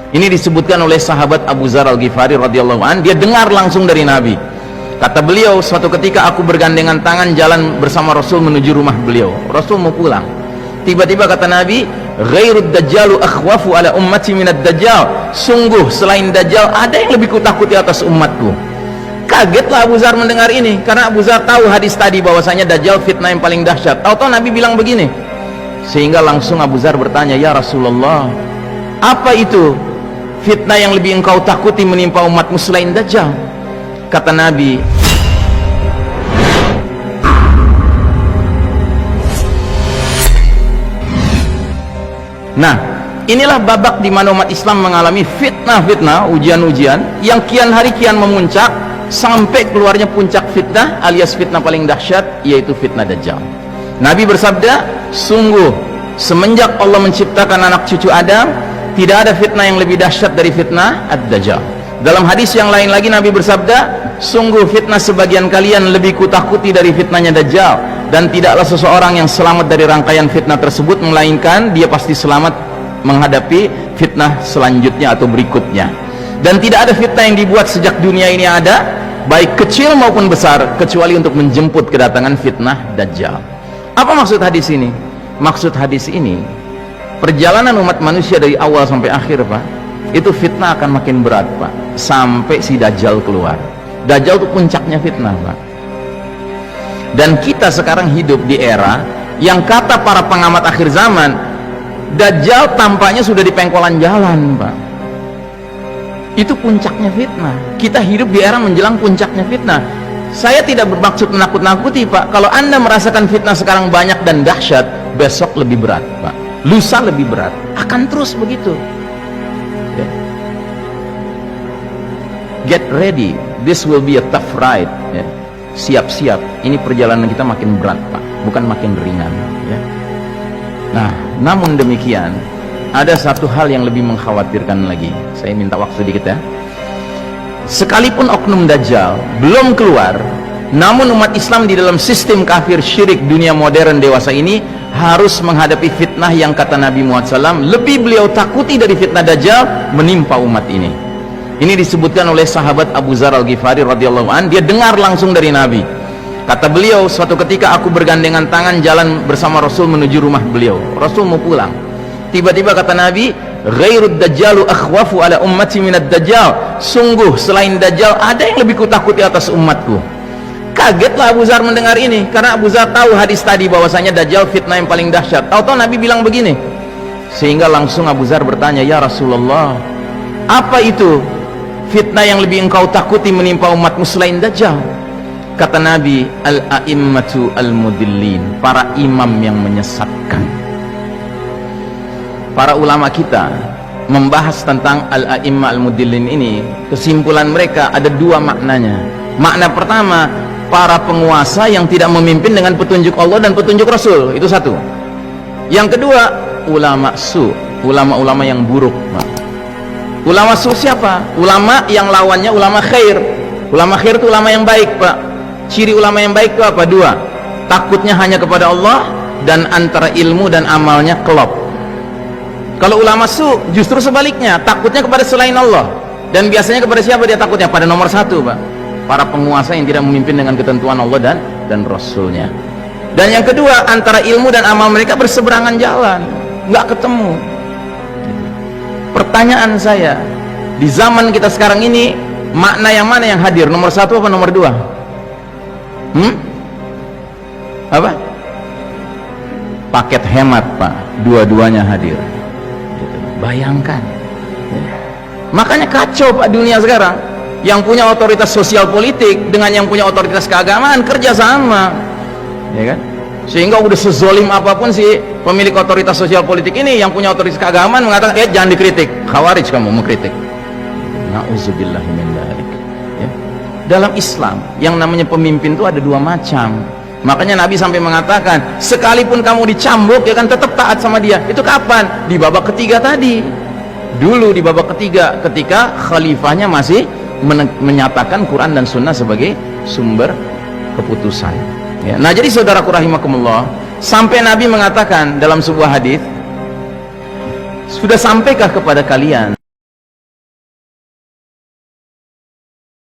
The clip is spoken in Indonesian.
Ini disebutkan oleh sahabat Abu Dzar Al-Ghifari radhiyallahu an, dia dengar langsung dari Nabi. Kata beliau, suatu ketika aku bergandengan tangan jalan bersama Rasul menuju rumah beliau. Rasul mau pulang. Tiba-tiba kata Nabi, "Ghairud dajjalu akhwafu ala ummati minad dajjal." Sungguh selain dajjal ada yang lebih kutakuti atas umatku. Kagetlah Abu Dzar mendengar ini, karena Abu Dzar tahu hadis tadi bahwasanya dajjal fitnah yang paling dahsyat. Tahu-tahu Nabi bilang begini. Sehingga langsung Abu Dzar bertanya, "Ya Rasulullah, apa itu fitnah yang lebih engkau takuti menimpa umatmu selain dajjal?" Kata Nabi, nah, inilah babak di mana umat Islam mengalami fitnah-fitnah, ujian-ujian yang kian hari kian memuncak sampai keluarnya puncak fitnah alias fitnah paling dahsyat, yaitu fitnah dajjal. Nabi bersabda, sungguh semenjak Allah menciptakan anak cucu Adam, tidak ada fitnah yang lebih dahsyat dari fitnah ad-dajjal. Dalam hadis yang lain lagi Nabi bersabda, sungguh fitnah sebagian kalian lebih kutakuti dari fitnahnya dajjal, dan tidaklah seseorang yang selamat dari rangkaian fitnah tersebut melainkan dia pasti selamat menghadapi fitnah selanjutnya atau berikutnya. Dan tidak ada fitnah yang dibuat sejak dunia ini ada, baik kecil maupun besar, kecuali untuk menjemput kedatangan fitnah dajjal. Apa maksud hadis ini? Maksud hadis ini, perjalanan umat manusia dari awal sampai akhir, Pak, itu fitnah akan makin berat, Pak, sampai si dajjal keluar. Dajjal itu puncaknya fitnah, Pak. Dan kita sekarang hidup di era yang kata para pengamat akhir zaman, dajjal tampaknya sudah di pengkolan jalan, Pak. Itu puncaknya fitnah. Kita hidup di era menjelang puncaknya fitnah. Saya tidak bermaksud menakut-nakuti, Pak. Kalau Anda merasakan fitnah sekarang banyak dan dahsyat, besok lebih berat, Pak. Lusa lebih berat. Akan terus begitu. Yeah. Get ready. This will be a tough ride. Yeah. Siap-siap. Ini perjalanan kita makin berat, Pak. Bukan makin ringan. Yeah. Nah, namun demikian, ada satu hal yang lebih mengkhawatirkan lagi. Saya minta waktu sedikit ya. Sekalipun oknum dajjal belum keluar, namun umat Islam di dalam sistem kafir syirik dunia modern dewasa ini harus menghadapi fitnah yang kata Nabi Muhammad SAW lebih beliau takuti dari fitnah dajjal menimpa umat ini. Ini disebutkan oleh sahabat Abu Dzar Al-Ghifari radhiyallahu an, dia dengar langsung dari Nabi. Kata beliau, suatu ketika aku bergandengan tangan jalan bersama Rasul menuju rumah beliau. Rasul mau pulang. Tiba-tiba kata Nabi, "Ghairud dajjalu akhwafu ala ummati minad dajjal." Sungguh selain dajjal ada yang lebih kutakuti atas umatku. Kagetlah Abu Dzar mendengar ini, karena Abu Dzar tahu hadis tadi bahwasanya dajjal fitnah yang paling dahsyat. Tahu-tahu Nabi bilang begini. Sehingga langsung Abu Dzar bertanya, "Ya Rasulullah, apa itu fitnah yang lebih engkau takuti menimpa umatmu selain dajjal?" Kata Nabi, "Al-a'immatu al-mudillin." Para imam yang menyesatkan. Para ulama kita membahas tentang al-a'imma al-mudillin ini, kesimpulan mereka ada dua maknanya. Makna pertama, para penguasa yang tidak memimpin dengan petunjuk Allah dan petunjuk Rasul, itu satu. Yang kedua, ulama su, ulama-ulama yang buruk. Ulama su siapa? Ulama yang lawannya ulama khair. Ulama khair itu ulama yang baik, Pak. Ciri ulama yang baik itu apa? Dua, takutnya hanya kepada Allah, dan antara ilmu dan amalnya kelop. Kalau ulama su justru sebaliknya, takutnya kepada selain Allah, dan biasanya kepada siapa dia takutnya? Pada nomor satu, Pak, para penguasa yang tidak memimpin dengan ketentuan Allah dan Rasulnya. Dan yang kedua, antara ilmu dan amal mereka berseberangan jalan, nggak ketemu. Pertanyaan saya, di zaman kita sekarang ini, makna yang mana yang hadir? Nomor satu apa nomor dua? Apa? Paket hemat, Pak. Dua-duanya hadir. Bayangkan. Makanya kacau, Pak, dunia sekarang. Yang punya otoritas sosial politik dengan yang punya otoritas keagamaan kerja sama, ya kan? Sehingga udah sezolim apapun si pemilik otoritas sosial politik ini, yang punya otoritas keagamaan mengatakan, jangan dikritik, khawarij kamu mengkritik. Na'udzubillahi min dzalik. Ya. Dalam Islam yang namanya pemimpin itu ada dua macam. Makanya Nabi sampai mengatakan, sekalipun kamu dicambuk, ya kan, tetap taat sama dia. Itu kapan? Di babak ketiga tadi. Dulu di babak ketiga, ketika khalifahnya masih menyatakan Quran dan Sunnah sebagai sumber keputusan. Ya. Nah, jadi saudaraku rahimakumullah, sampai Nabi mengatakan dalam sebuah hadis, sudah sampaikah kepada kalian